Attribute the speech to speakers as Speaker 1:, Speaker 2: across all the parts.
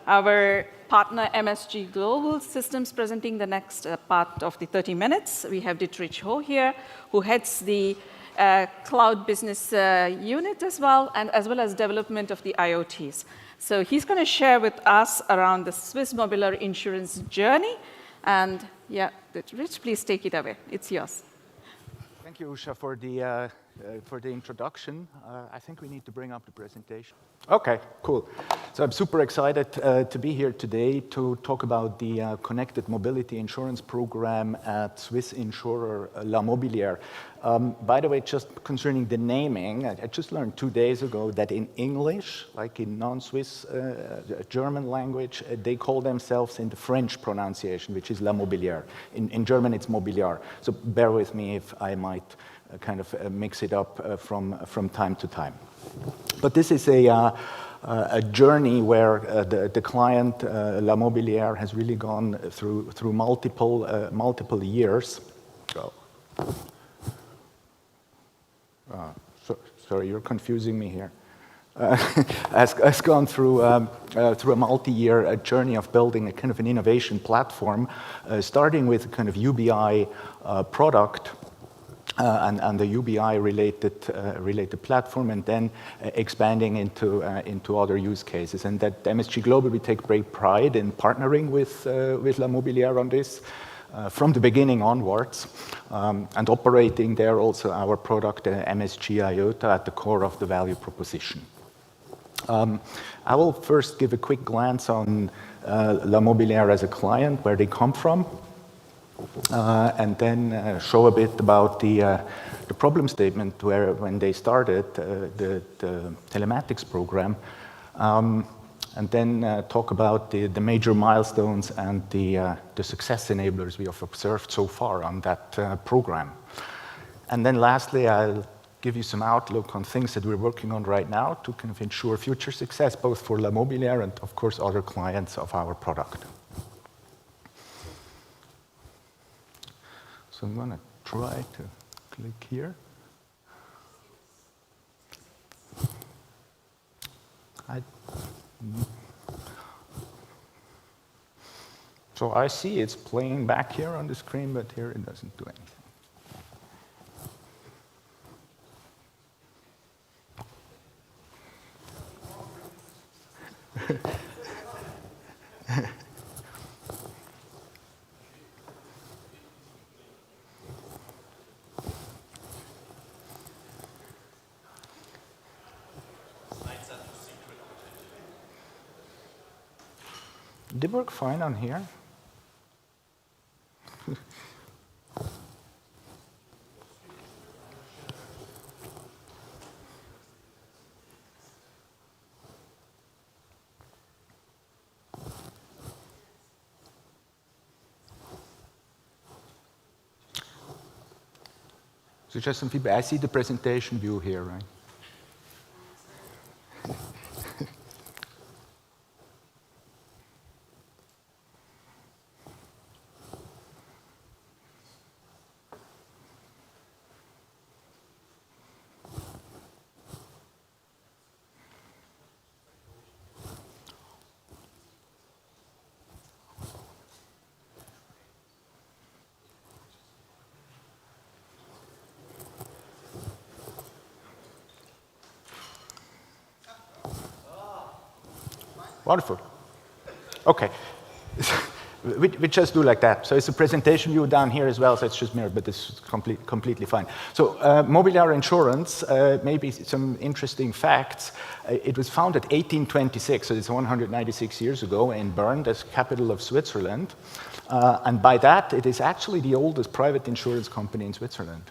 Speaker 1: our partner MSG Global Systems presenting the next part of the 30 minutes. We have Dietrich Ho here, who heads the cloud business unit as well as development of the IoTs. So he's going to share with us around the Swiss Mobiliar insurance journey. And yeah, Rich, please take it away. It's yours.
Speaker 2: Thank you, Usha, for the introduction. I think we need to bring up the presentation. Okay, cool. So I'm super excited to be here today to talk about the connected mobility insurance program at Swiss insurer Mobiliar. By the way, just concerning the naming, I just learned 2 days ago that in English, like in non-Swiss German language, they call themselves in the French pronunciation, which is Mobiliar. In German, it's Mobiliar. So bear with me if I might kind of mix it up from time to time. But this is a journey where the client, Mobiliar, has really gone through multiple years. Sorry, you're confusing me here. Has gone through a multi-year journey of building a kind of an innovation platform, starting with a kind of UBI product. And the UBI-related platform, and then expanding into other use cases. And at MSG Global, we take great pride in partnering with Mobiliar on this from the beginning onwards, and operating there also our product, MSG IOTA, at the core of the value proposition. I will first give a quick glance on Mobiliar as a client, where they come from. And then show a bit about the problem statement when they started the telematics program, and then talk about the major milestones and the success enablers we have observed so far on that program. And then lastly, I'll give you some outlook on things that we're working on right now to kind of ensure future success, both for Mobiliar and, of course, other clients of our product. So I'm going to try to click here. So I see it's playing back here on the screen, but here it doesn't do anything. Did it work fine on here? So just some feedback. I see the presentation view here, right? Wonderful. Okay. We just do like that. So it's a presentation view down here as well, so it's just mirrored, but this is completely fine. So Mobiliar Insurance, maybe some interesting facts. It was founded 1826, so it's 196 years ago in Bern, the capital of Switzerland. And by that, it is actually the oldest private insurance company in Switzerland.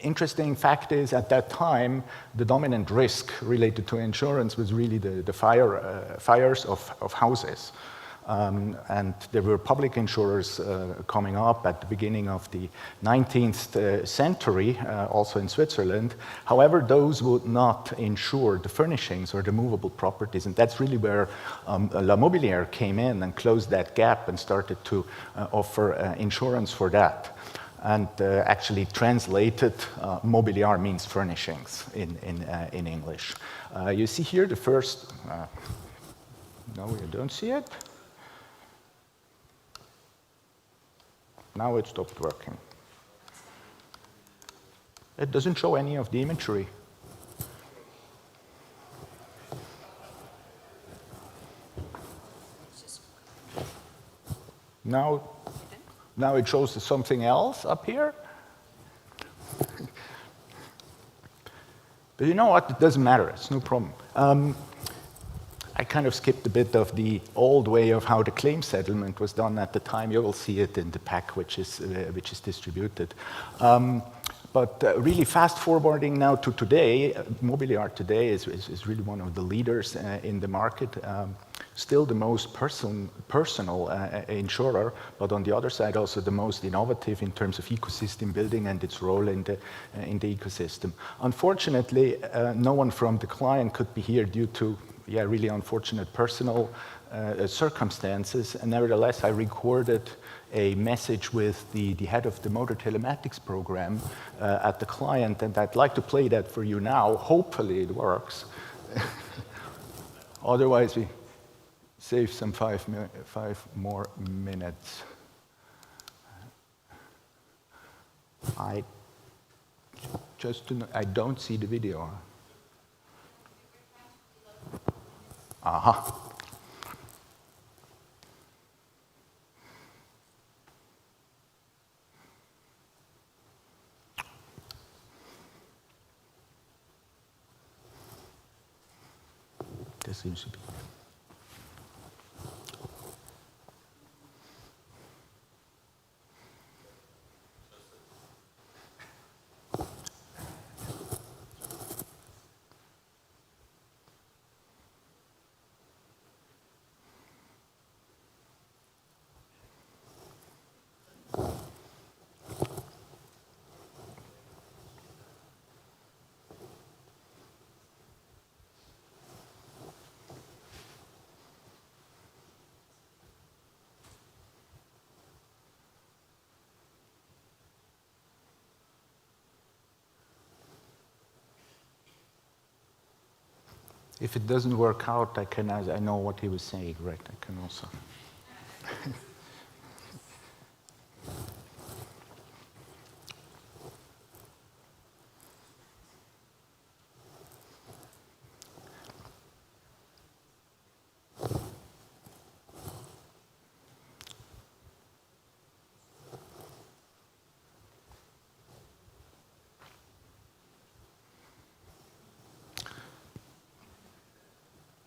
Speaker 2: Interesting fact is, at that time, the dominant risk related to insurance was really the fires of houses. And there were public insurers coming up at the beginning of the 19th century, also in Switzerland. However, those would not insure the furnishings or the movable properties, and that's really where Mobiliar came in and closed that gap and started to offer insurance for that. and actually translated, Mobiliar means furnishings in English. You see here the first, no, you don't see it. Now it stopped working. It doesn't show any of the imagery. Now it shows something else up here. But you know what? It doesn't matter. It's no problem. I kind of skipped a bit of the old way of how the claim settlement was done at the time. You will see it in the pack, which is distributed. But really fast forwarding now to today, Mobiliar today is really one of the leaders in the market. Still the most personal insurer, but on the other side also the most innovative in terms of ecosystem building and its role in the ecosystem. Unfortunately, no one from the client could be here due to really unfortunate personal circumstances. And nevertheless, I recorded a message with the head of the motor telematics program at the client, and I'd like to play that for you now. Hopefully it works. Otherwise, we save some 5 more minutes. I don't see the video. Aha. This seems to be. If it doesn't work out, I know what he was saying, right? I can also.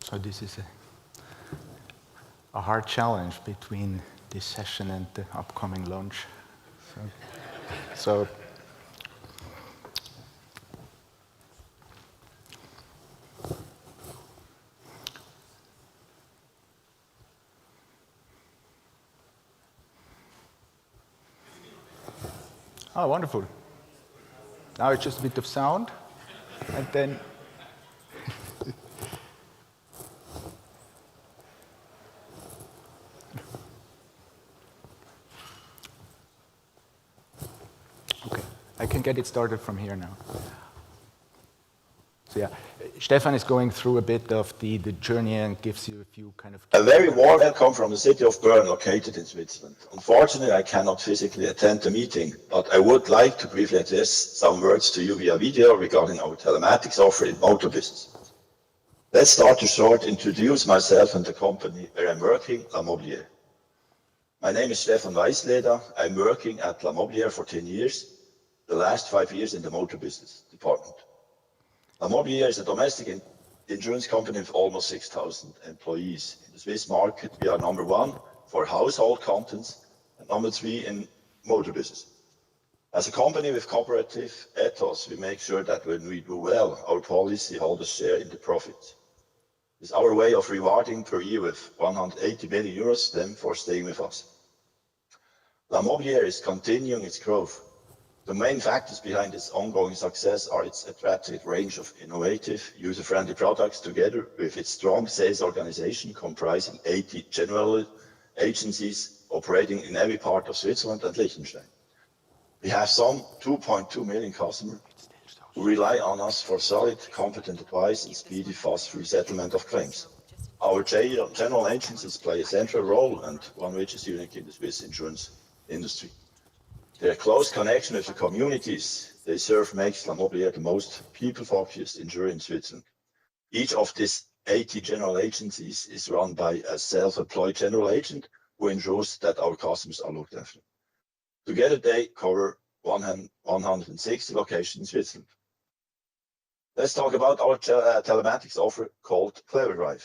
Speaker 2: So this is a hard challenge between this session and the upcoming launch. So oh, wonderful. Now it's just a bit of sound, and then I can get it started from here now. So yeah, Stefan is going through a bit of the journey and gives you a few kind of...
Speaker 3: A very warm welcome from the city of Bern, located in Switzerland. Unfortunately, I cannot physically attend the meeting, but I would like to briefly address some words to you via video regarding our telematics offer in motor business. Let's start to short introduce myself and the company where I'm working, Mobiliar. My name is Stefan Weisleder. I'm working at Mobiliar for 10 years. The last 5 years in the motor business department. Mobiliar is a domestic insurance company with almost 6,000 employees. In the Swiss market, we are number 1 for household contents and number 3 in motor business. As a company with cooperative ethos, we make sure that when we do well, our policyholders share in the profit. It's our way of rewarding per year with 180 million euros them for staying with us. Mobiliar is continuing its growth. The main factors behind its ongoing success are its attractive range of innovative, user-friendly products together with its strong sales organization comprising 80 general agencies operating in every part of Switzerland and Liechtenstein. We have some 2.2 million customers who rely on us for solid, competent advice and speedy, fast-free settlement of claims. Our general agencies play a central role, and one which is unique in the Swiss insurance industry. Their close connection with the communities they serve makes Mobiliar the most people-focused insurer in Switzerland. Each of these 80 general agencies is run by a self-employed general agent who ensures that our customers are looked after. Together, they cover 160 locations in Switzerland. Let's talk about our telematics offer called CleverDrive.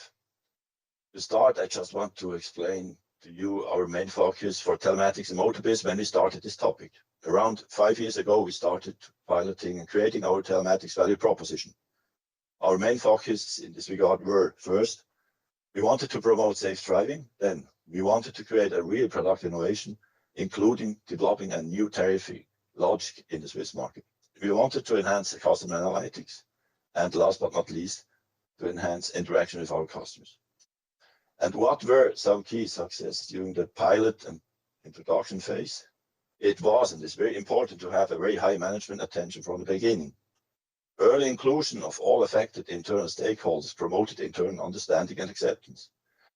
Speaker 3: To start, I just want to explain to you our main focus for telematics and MotorBiz when we started this topic. Around 5 years ago, we started piloting and creating our telematics value proposition. Our main focus in this regard were, first, we wanted to promote safe driving. Then we wanted to create a real product innovation, including developing a new tariff logic in the Swiss market. We wanted to enhance the customer analytics. And last but not least, to enhance interaction with our customers. And what were some key successes during the pilot and introduction phase? It was, and it's very important, to have a very high management attention from the beginning. Early inclusion of all affected internal stakeholders promoted internal understanding and acceptance.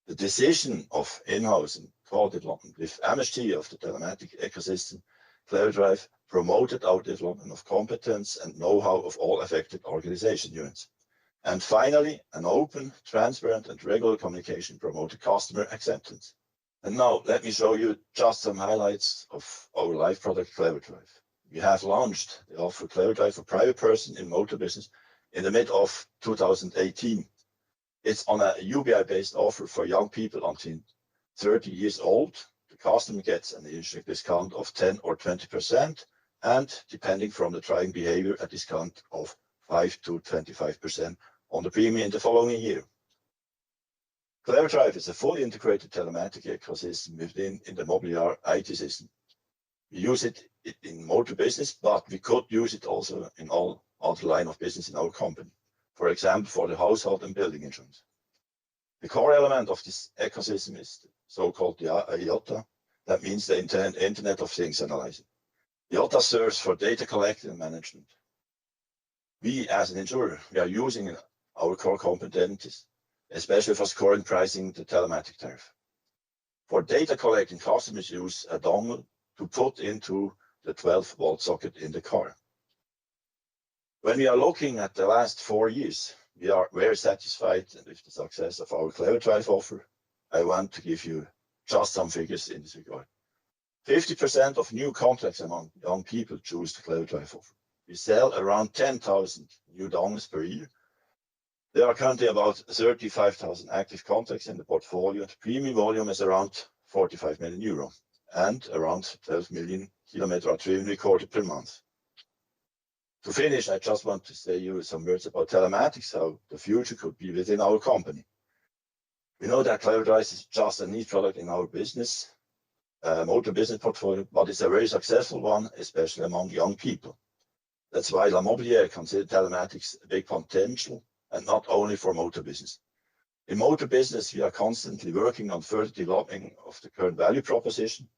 Speaker 3: The decision of in-house and co-development with MSG of the telematic ecosystem, CleverDrive, promoted our development of competence and know-how of all affected organization units. And finally, an open, transparent, and regular communication promoted customer acceptance. And now, let me show you just some highlights of our live product, CleverDrive. We have launched the offer CleverDrive for private person in motor business in the mid of 2018. It's on a UBI-based offer for young people until 30 years old. The customer gets an initial discount of 10 or 20%, and depending from the driving behavior, a discount of 5 to 25% on the premium in the following year. CleverDrive is a fully integrated telematic ecosystem within the Mobiliar IT system. We use it in motor business, but we could use it also in all other line of business in our company. For example, for the household and building insurance. The core element of this ecosystem is the so-called IOTA. That means the Internet of Things analyzer. IOTA serves for data collection and management. We, as an insurer, we are using our core competencies, especially for scoring pricing the telematic tariff. For data collecting, customers use a dongle to put into the 12-volt socket in the car. When we are looking at the last 4 years, we are very satisfied with the success of our CleverDrive offer. I want to give you just some figures in this regard. 50% of new contracts among young people choose the CleverDrive offer. We sell around 10,000 new dongles per year. There are currently about 35,000 active contracts in the portfolio. The premium volume is around 45 million euro, and around 12 million kilometers are driven recorded per month. To finish, I just want to say you some words about telematics, how the future could be within our company. We know that CleverDrive is just a niche product in our business, motor business portfolio, but it's a very successful one, especially among young people. That's why Mobiliar considers telematics a big potential, and not only for motor business. In motor business, we are constantly working on further developing of the current value proposition.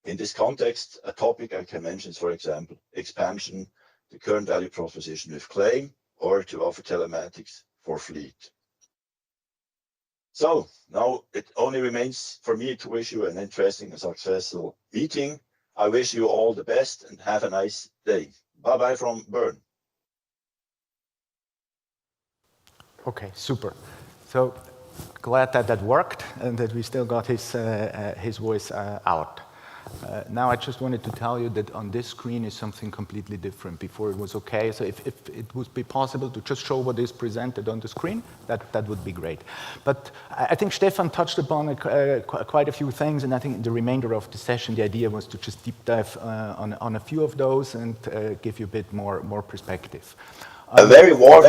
Speaker 3: In this context, a topic I can mention is, for example, expansion, the current value proposition with claim, or to offer telematics for fleet. So now it only remains for me to wish you an interesting and successful meeting. I wish you all the best and have a nice day. Bye-bye from Bern.
Speaker 2: Okay, super. So glad that that worked and that we still got his voice out. Now I just wanted to tell you that on this screen is something completely different. Before it was okay, so if it would be possible to just show what is presented on the screen, that would be great. But I think Stefan touched upon quite a few things, and I think in the remainder of the session, the idea was to just deep dive on a few of those and give you a bit more perspective.
Speaker 3: A very warm...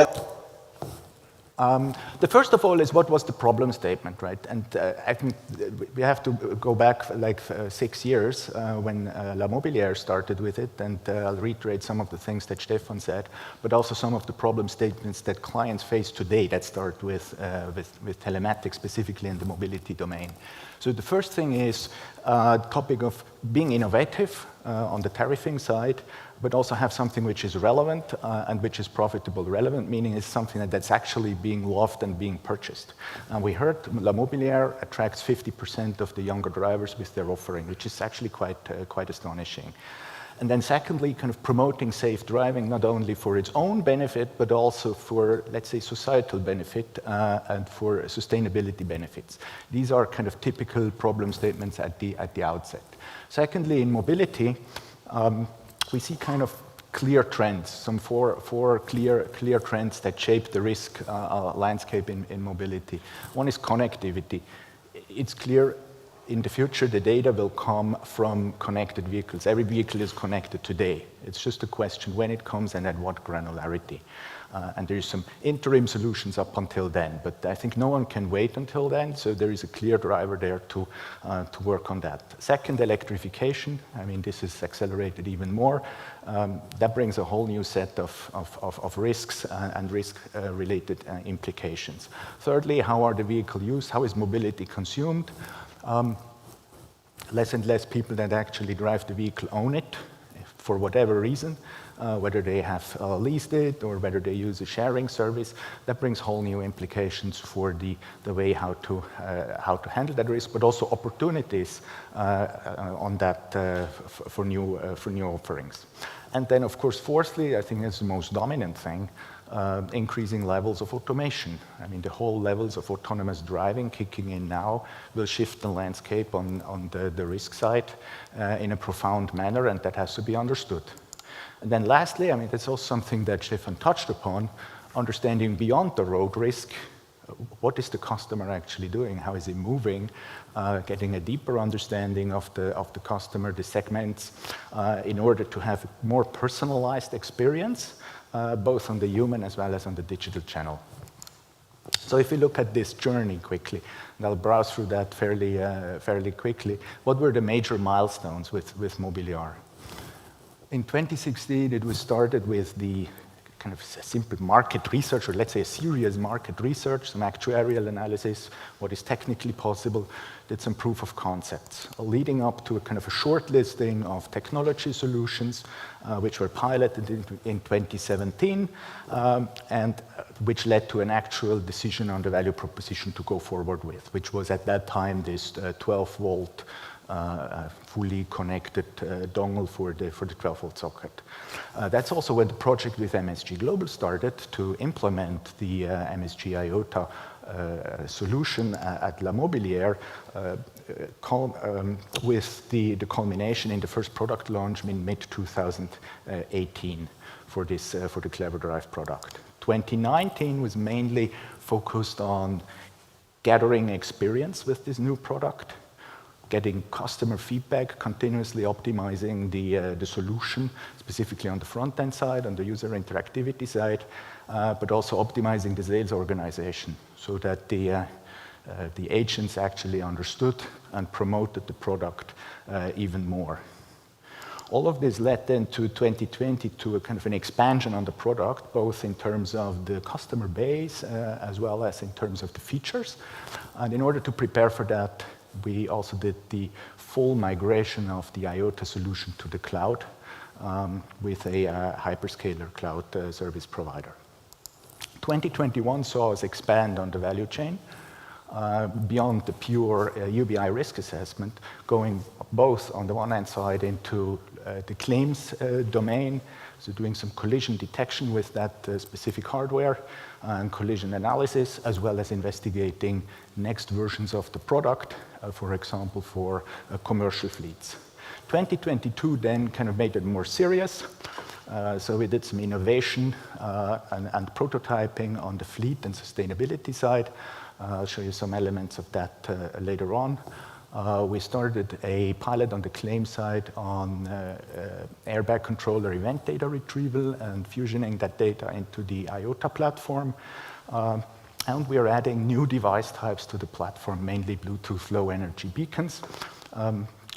Speaker 2: The first of all is what was the problem statement, right? And I think we have to go back like 6 years when Mobiliar started with it, and I'll reiterate some of the things that Stefan said, but also some of the problem statements that clients face today that start with telematics, specifically in the mobility domain. So the first thing is the topic of being innovative. on the tariffing side, but also have something which is relevant and which is profitable. Relevant meaning is something that's actually being loved and being purchased. And we heard Mobiliar attracts 50% of the younger drivers with their offering, which is actually quite astonishing. And then secondly, kind of promoting safe driving, not only for its own benefit, but also for, let's say, societal benefit and for sustainability benefits. These are kind of typical problem statements at the outset. Secondly, in mobility, we see kind of clear trends, some four clear trends that shape the risk landscape in mobility. One is connectivity. It's clear in the future, the data will come from connected vehicles. Every vehicle is connected today. It's just a question when it comes and at what granularity. And there's some interim solutions up until then, but I think no one can wait until then, so there is a clear driver there to work on that. Second, electrification. I mean, this is accelerated even more. That brings a whole new set of risks and risk-related implications. Thirdly, how are the vehicles used? How is mobility consumed? Less and less people that actually drive the vehicle own it for whatever reason, whether they have leased it or whether they use a sharing service. That brings whole new implications for the way how to handle that risk, but also opportunities on that for new offerings. And then, of course, fourthly, I think that's the most dominant thing, increasing levels of automation. I mean, the whole levels of autonomous driving kicking in now will shift the landscape on the risk side in a profound manner, and that has to be understood. And then lastly, I mean, that's also something that Stefan touched upon, understanding beyond the road risk, what is the customer actually doing? How is he moving? Getting a deeper understanding of the customer, the segments, in order to have a more personalized experience, both on the human as well as on the digital channel. So if we look at this journey quickly, and I'll browse through that fairly quickly, what were the major milestones with Mobiliar? In 2016, it was started with the kind of simple market research, or let's say a serious market research, some actuarial analysis, what is technically possible, did some proof of concepts, leading up to a kind of a short listing of technology solutions, which were piloted in 2017, and which led to an actual decision on the value proposition to go forward with, which was at that time this 12-volt fully connected dongle for the 12-volt socket. That's also when the project with MSG Global started to implement the MSG IOTA solution at Mobiliar, with the culmination in the first product launch in mid-2018 for the Clever Drive product. 2019 was mainly focused on gathering experience with this new product, getting customer feedback, continuously optimizing the solution, specifically on the front-end side, on the user interactivity side, but also optimizing the sales organization so that the agents actually understood and promoted the product even more. All of this led then to 2020 to a kind of an expansion on the product, both in terms of the customer base as well as in terms of the features. And in order to prepare for that, we also did the full migration of the IOTA solution to the cloud with a hyperscaler cloud service provider. 2021 saw us expand on the value chain beyond the pure UBI risk assessment, going both on the one hand side into the claims domain, so doing some collision detection with that specific hardware and collision analysis, as well as investigating next versions of the product, for example, for commercial fleets. 2022 then kind of made it more serious. So we did some innovation and prototyping on the fleet and sustainability side. I'll show you some elements of that later on. We started a pilot on the claim side on airbag controller event data retrieval and fusioning that data into the IOTA platform. And we are adding new device types to the platform, mainly Bluetooth low energy beacons,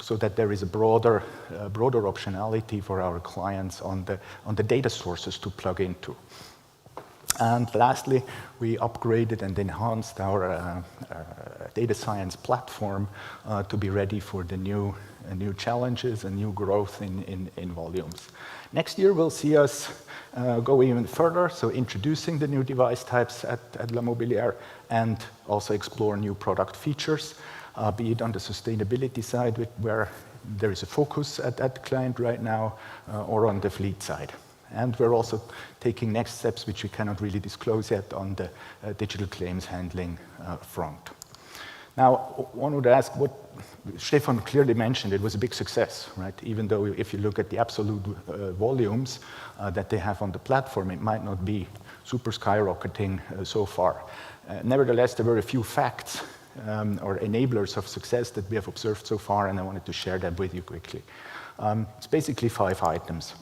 Speaker 2: so that there is a broader optionality for our clients on the data sources to plug into. And lastly, we upgraded and enhanced our data science platform to be ready for the new new challenges and new growth in volumes. Next year, we'll see us go even further, so introducing the new device types at La Mobiliar and also explore new product features, be it on the sustainability side, where there is a focus at the client right now, or on the fleet side. And we're also taking next steps, which we cannot really disclose yet, on the digital claims handling front. Now, one would ask, what Stefan clearly mentioned, it was a big success, right? Even though if you look at the absolute volumes that they have on the platform, it might not be super skyrocketing so far. Nevertheless, there were a few facts or enablers of success that we have observed so far, and I wanted to share that with you quickly. It's basically 5 items.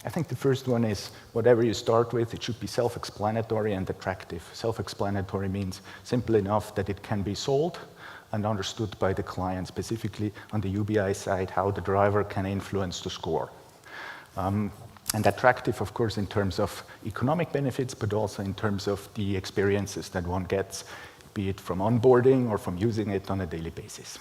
Speaker 2: I think the first one is, whatever you start with, it should be self-explanatory and attractive. Self-explanatory means simple enough that it can be sold and understood by the client, specifically on the UBI side, how the driver can influence the score. And attractive, of course, in terms of economic benefits, but also in terms of the experiences that one gets, be it from onboarding or from using it on a daily basis.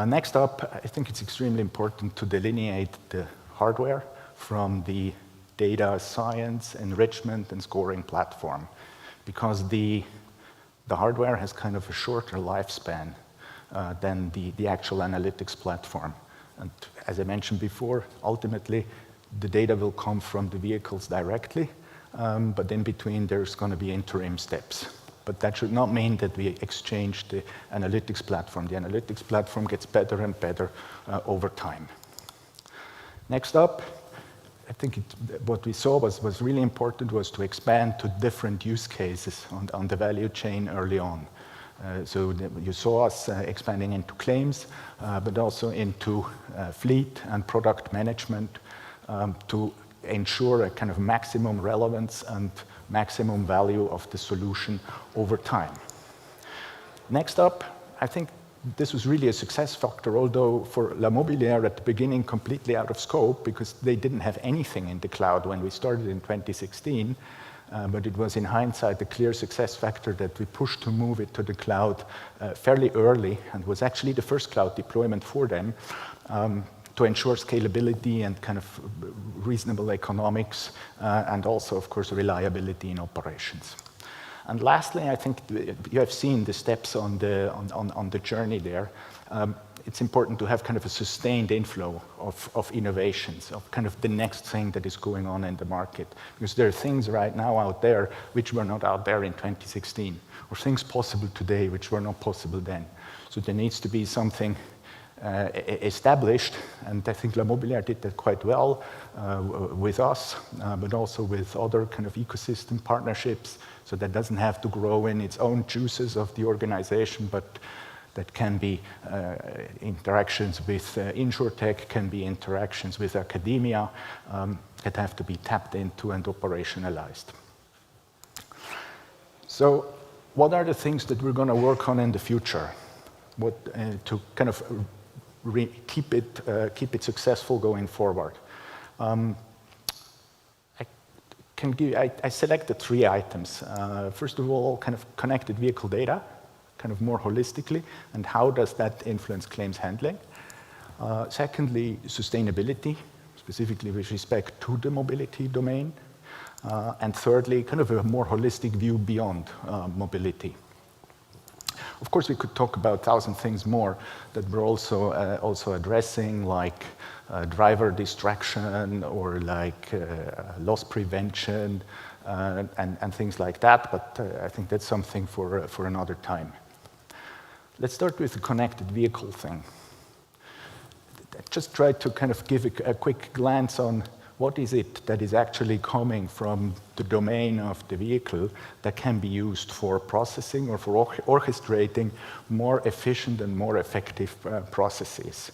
Speaker 2: Next up, I think it's extremely important to delineate the hardware from the data science, enrichment, and scoring platform, because the hardware has kind of a shorter lifespan than the actual analytics platform. And as I mentioned before, ultimately, the data will come from the vehicles directly, but in between, there's going to be interim steps. But that should not mean that we exchange the analytics platform. The analytics platform gets better and better over time. Next up, I think what we saw was really important was to expand to different use cases on the value chain early on. So you saw us expanding into claims, but also into fleet and product management to ensure a kind of maximum relevance and maximum value of the solution over time. Next up, I think this was really a success factor, although for La Mobiliar at the beginning completely out of scope, because they didn't have anything in the cloud when we started in 2016, but it was in hindsight a clear success factor that we pushed to move it to the cloud fairly early, and was actually the first cloud deployment for them, to ensure scalability and kind of reasonable economics, and also, of course, reliability in operations. And lastly, I think you have seen the steps on the journey there. It's important to have kind of a sustained inflow of innovations, of kind of the next thing that is going on in the market. Because there are things right now out there which were not out there in 2016, or things possible today which were not possible then. So there needs to be something established, and I think La Mobiliar did that quite well with us, but also with other kind of ecosystem partnerships, so that doesn't have to grow in its own juices of the organization, but that can be interactions with InsurTech, can be interactions with academia that have to be tapped into and operationalized. So what are the things that we're going to work on in the future to kind of keep it successful going forward? I selected 3 items. First of all, kind of connected vehicle data, kind of more holistically, and how does that influence claims handling? Secondly, sustainability, specifically with respect to the mobility domain. And thirdly, kind of a more holistic view beyond mobility. Of course, we could talk about 1,000 things more that we're also addressing, like driver distraction or like loss prevention and things like that, but I think that's something for another time. Let's start with the connected vehicle thing. Just try to kind of give a quick glance on what is it that is actually coming from the domain of the vehicle that can be used for processing or for orchestrating more efficient and more effective processes.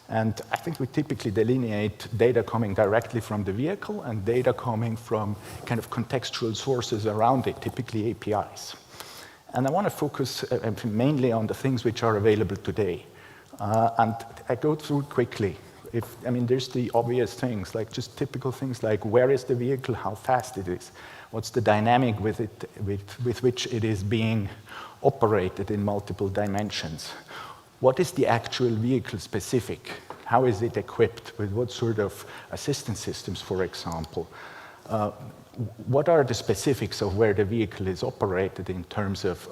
Speaker 2: And I think we typically delineate data coming directly from the vehicle and data coming from kind of contextual sources around it, typically APIs. And I want to focus mainly on the things which are available today. And I go through quickly. There's the obvious things, like just typical things like where is the vehicle, how fast it is, what's the dynamic with which it is being operated in multiple dimensions, what is the actual vehicle specific? How is it equipped? With what sort of assistance systems, for example? What are the specifics of where the vehicle is operated in terms of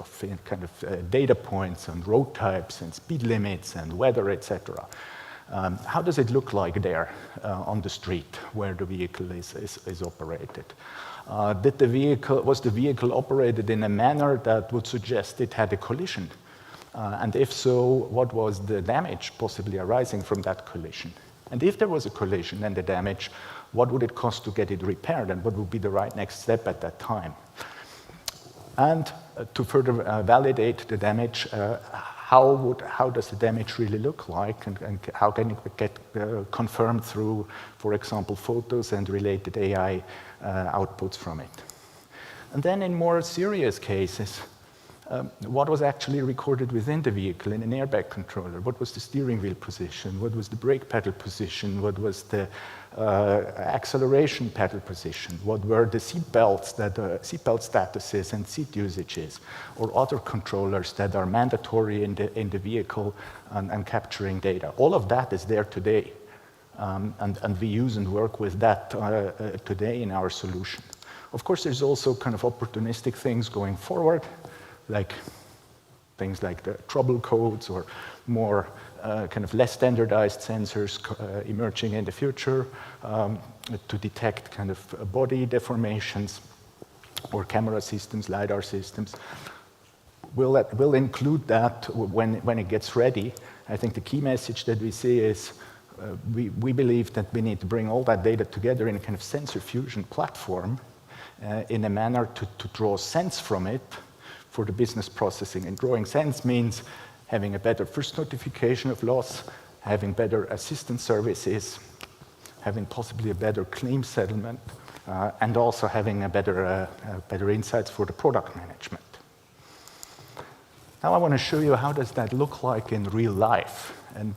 Speaker 2: kind of data points and road types and speed limits and weather, etc.? How does it look like there on the street where the vehicle is operated? Was the vehicle operated in a manner that would suggest it had a collision? And if so, what was the damage possibly arising from that collision? And if there was a collision and the damage, what would it cost to get it repaired, and what would be the right next step at that time? And to further validate the damage, how does the damage really look like, and how can it get confirmed through, for example, photos and related AI outputs from it? And then in more serious cases, what was actually recorded within the vehicle in an airbag controller? What was the steering wheel position? What was the brake pedal position? What was the acceleration pedal position? What were the seat belts seatbelt statuses and seat usages, or other controllers that are mandatory in the vehicle and capturing data? All of that is there today, and we use and work with that today in our solution. Of course, there's also kind of opportunistic things going forward, like things like the trouble codes or more kind of less standardized sensors emerging in the future to detect kind of body deformations, or camera systems, LiDAR systems. We'll include that when it gets ready. I think the key message that we see is we believe that we need to bring all that data together in a kind of sensor fusion platform in a manner to draw sense from it for the business processing. And drawing sense means having a better first notification of loss, having better assistance services, having possibly a better claim settlement, and also having a better insights for the product management. Now I want to show you how does that look like in real life. And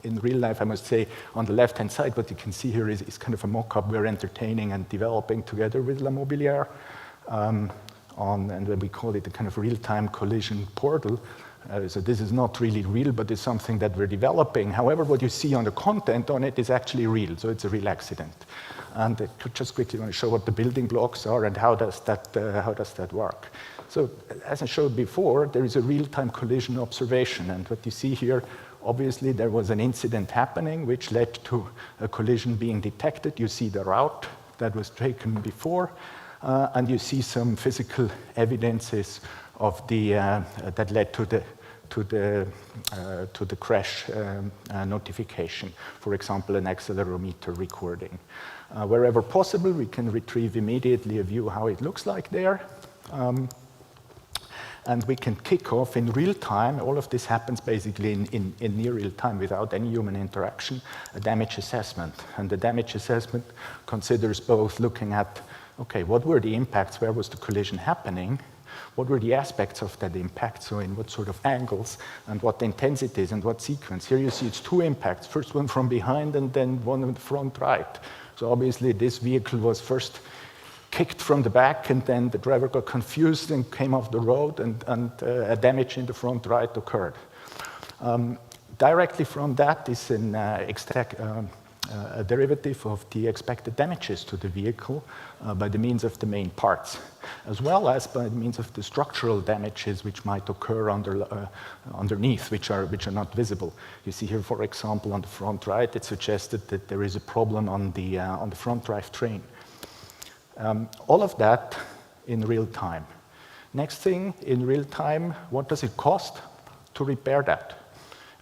Speaker 2: in real life, I must say, on the left-hand side, what you can see here is kind of a mock-up we're entertaining and developing together with Mobiliar. And we call it a kind of real-time collision portal. So this is not really real, but it's something that we're developing. However, what you see on the content on it is actually real, so it's a real accident. And I just quickly want to show what the building blocks are and how does that work. So as I showed before, there is a real-time collision observation. And what you see here, obviously there was an incident happening which led to a collision being detected. You see the route that was taken before. And you see some physical evidences of that led to the crash notification. For example, an accelerometer recording. Wherever possible, we can retrieve immediately a view how it looks like there. And we can kick off in real time. All of this happens basically in near real time without any human interaction, a damage assessment. And the damage assessment considers both looking at, okay, what were the impacts? Where was the collision happening? What were the aspects of that impact? So in what sort of angles and what intensities and what sequence? Here you see it's two impacts. First one from behind and then one in the front right. So obviously this vehicle was first kicked from the back, and then the driver got confused and came off the road, and a damage in the front right occurred. Directly from that is a derivative of the expected damages to the vehicle by the means of the main parts, as well as by the means of the structural damages which might occur underneath, which are not visible. You see here, for example, on the front right, it suggested that there is a problem on the front drive train. All of that in real time. Next thing, in real time, what does it cost to repair that?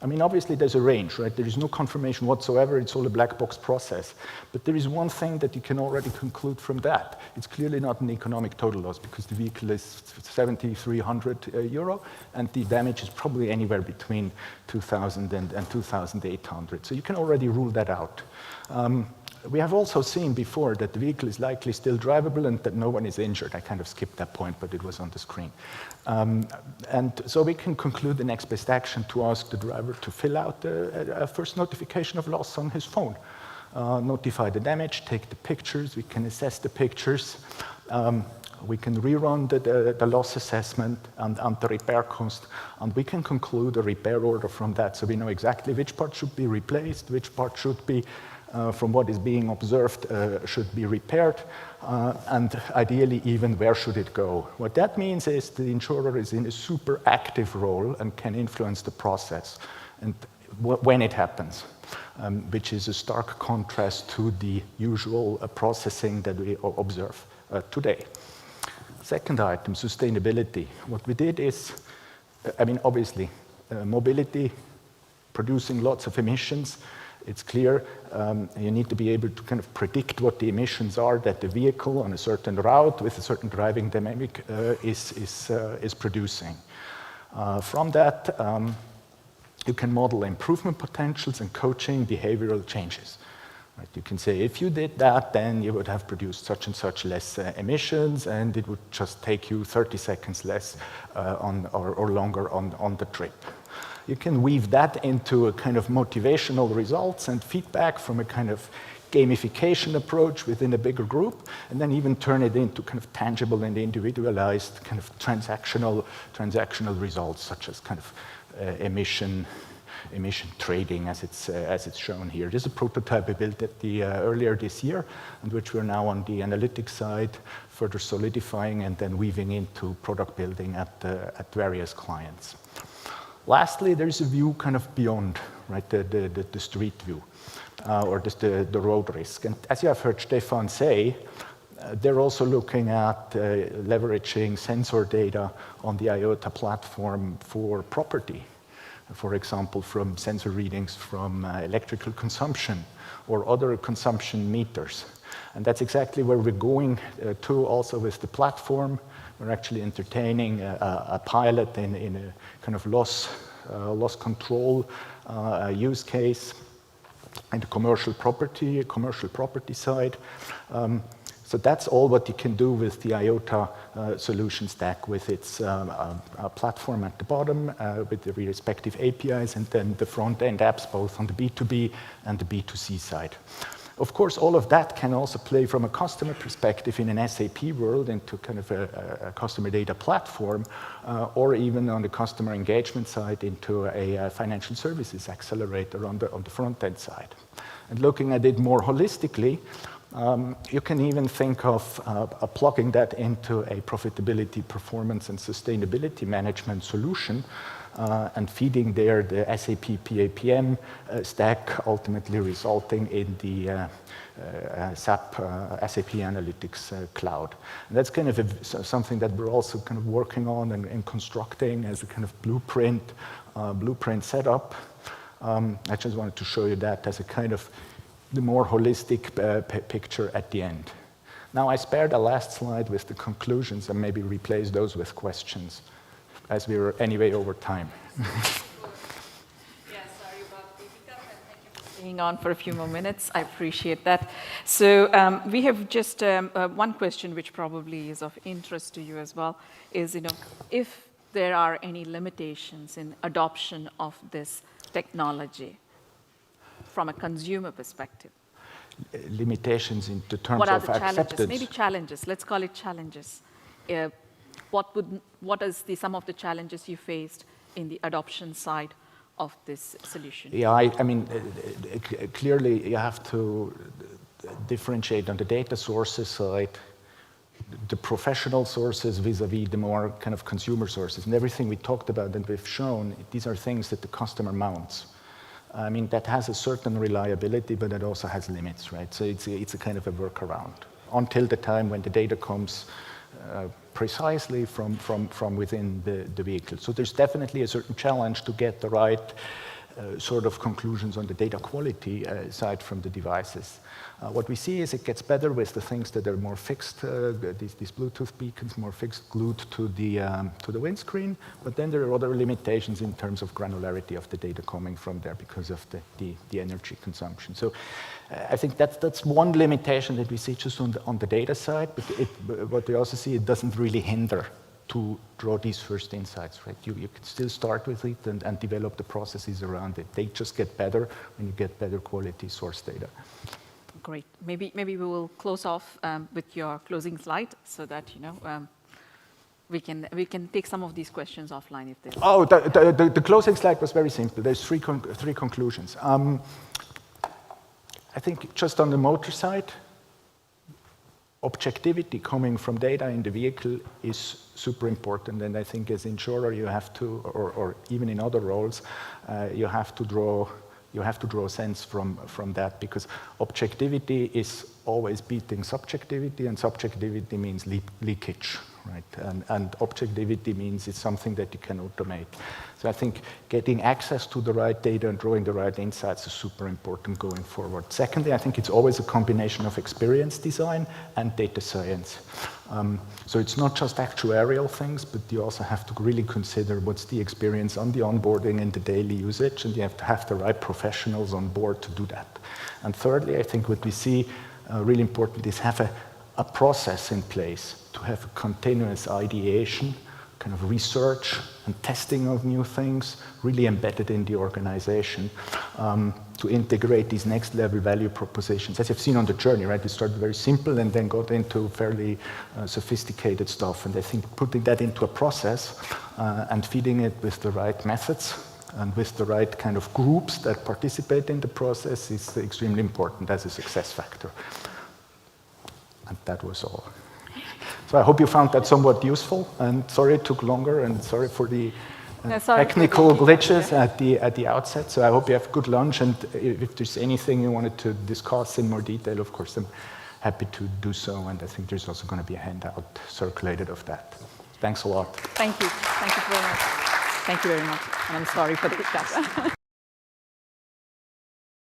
Speaker 2: I mean, obviously there's a range, right? There is no confirmation whatsoever. It's all a black box process. But there is one thing that you can already conclude from that. It's clearly not an economic total loss, because the vehicle is 7,300 euro, and the damage is probably anywhere between 2,000 and 2,800. So you can already rule that out. We have also seen before that the vehicle is likely still drivable and that no one is injured. I kind of skipped that point, but it was on the screen. And so we can conclude the next best action to ask the driver to fill out a first notification of loss on his phone. Notify the damage, take the pictures, we can assess the pictures. we can rerun the loss assessment and the repair cost, and we can conclude a repair order from that. So we know exactly which part should be replaced, which part should be, from what is being observed, should be repaired, and ideally even where should it go. What that means is the insurer is in a super active role and can influence the process and when it happens, which is a stark contrast to the usual processing that we observe today. Second item, sustainability. What we did is, obviously, mobility, producing lots of emissions. It's clear you need to be able to kind of predict what the emissions are that the vehicle on a certain route with a certain driving dynamic is producing. From that, you can model improvement potentials and coaching behavioral changes. Right? You can say, if you did that, then you would have produced such and such less emissions, and it would just take you 30 seconds less or longer on the trip. You can weave that into a kind of motivational results and feedback from a kind of gamification approach within a bigger group, and then even turn it into kind of tangible and individualized kind of transactional results, such as kind of emission trading, as it's shown here. This is a prototype we built at the earlier this year, and which we're now on the analytics side further solidifying and then weaving into product building at various clients. Lastly, there's a view kind of beyond, right, the street view, or just the road risk. And as you have heard Stefan say, they're also looking at leveraging sensor data on the IOTA platform for property. For example, from sensor readings from electrical consumption or other consumption meters. And that's exactly where we're going to also with the platform. We're actually entertaining a pilot in a kind of loss control use case in the commercial property side. So that's all what you can do with the IOTA solution stack with its platform at the bottom with the respective APIs and then the front-end apps both on the B2B and the B2C side. Of course, all of that can also play from a customer perspective in an SAP world into kind of a customer data platform, or even on the customer engagement side into a financial services accelerator on the front-end side. And looking at it more holistically, you can even think of plugging that into a profitability, performance, and sustainability management solution and feeding there the SAP PAPM stack, ultimately resulting in the SAP Analytics Cloud. And that's kind of something that we're also kind of working on and constructing as a kind of blueprint setup. I just wanted to show you that as a kind of the more holistic picture at the end. Now, I spared the last slide with the conclusions and maybe replace those with questions, as we were anyway over time.
Speaker 1: Yeah, sorry about the hiccup, and thank you for staying on for a few more minutes. I appreciate that. So we have just one question, which probably is of interest to you as well, is, if there are any limitations in adoption of this technology from a consumer perspective.
Speaker 2: Limitations in the terms
Speaker 1: what are
Speaker 2: of
Speaker 1: the
Speaker 2: acceptance?
Speaker 1: Challenges? Maybe challenges. Let's call it challenges. What is some of the challenges you faced in the adoption side of this solution?
Speaker 2: Yeah, I mean, clearly you have to differentiate on the data sources side, the professional sources vis-a-vis the more kind of consumer sources. And everything we talked about and we've shown, these are things that the customer mounts. I mean, that has a certain reliability, but it also has limits, right? So it's a kind of a workaround until the time when the data comes precisely from within the vehicle. So there's definitely a certain challenge to get the right sort of conclusions on the data quality side from the devices. What we see is it gets better with the things that are more fixed, these Bluetooth beacons more fixed, glued to the windscreen, but then there are other limitations in terms of granularity of the data coming from there because of the energy consumption. So I think that's one limitation that we see just on the data side, but what we also see, it doesn't really hinder to draw these first insights, right? You can still start with it and develop the processes around it. They just get better when you get better quality source data.
Speaker 1: Great. Maybe we will close off with your closing slide so that we can take some of these questions offline if there's.
Speaker 2: Oh, the closing slide was very simple. There's three conclusions. I think just on the motor side, objectivity coming from data in the vehicle is super important, and I think as insurer you have to, or even in other roles, you have to draw sense from that, because objectivity is always beating subjectivity, and subjectivity means leakage, right? And objectivity means it's something that you can automate. So I think getting access to the right data and drawing the right insights is super important going forward. Secondly, I think it's always a combination of experience design and data science. So it's not just actuarial things, but you also have to really consider what's the experience on the onboarding and the daily usage, and you have to have the right professionals on board to do that. And thirdly, I think what we see really important is have a process in place to have a continuous ideation, kind of research and testing of new things really embedded in the organization to integrate these next level value propositions. As you've seen on the journey, right? We started very simple and then got into fairly sophisticated stuff. And I think putting that into a process and feeding it with the right methods and with the right kind of groups that participate in the process is extremely important as a success factor. And that was all. So I hope you found that somewhat useful, and sorry it took longer, and sorry for the technical glitches at the outset. So I hope you have good lunch, and if there's anything you wanted to discuss in more detail, of course, I'm happy to do so, and I think there's also going to be a handout circulated of that. Thanks a lot.
Speaker 1: Thank you. Thank you very much. Thank you very much. And I'm sorry for the hiccup.